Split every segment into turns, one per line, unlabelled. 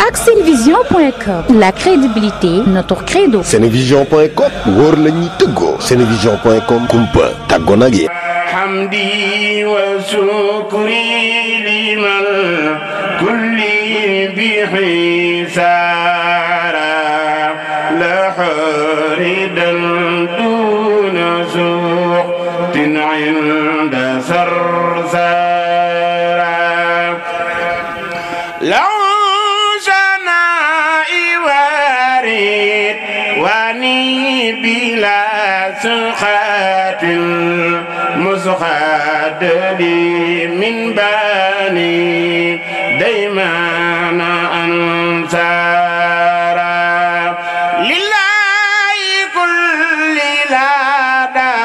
ak senevision.com, la crédibilité notre credo.
senevision.com wóor la ñuy tëggoo. senevision.com kumpa tàggoo nag yi.
hamdi wa sukri liman kulli bihi sara la haridan duna suqtin inda sarsara la بلا سخات مسخات لي من بني ديمان أنصارا لله كل لدى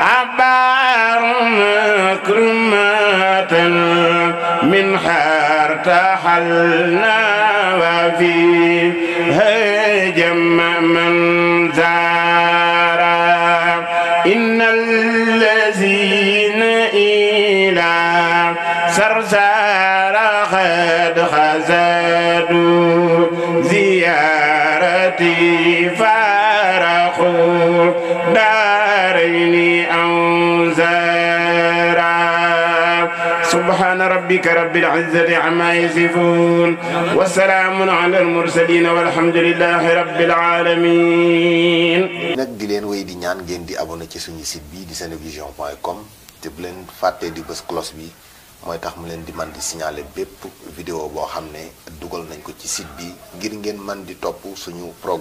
عبار مكرمة من حرتحلنا وفيها جمع من إن الذين إلى سرسار قد خزدوا زيارتي فارقوا دارين أو زارا سبحان ربك رب العزة عما يصفون والسلام على المرسلين والحمد لله رب العالمين.
nag di leen wéy di ñaan ngeen di abonné ci suñu site bi di senevision.com te bu leen fàttee di bës cloche bi mooy tax mu leen di man di signaler bépp vidéo boo xam ne dugal nañ ko ci site bi ngir ngeen man di topp suñu programme.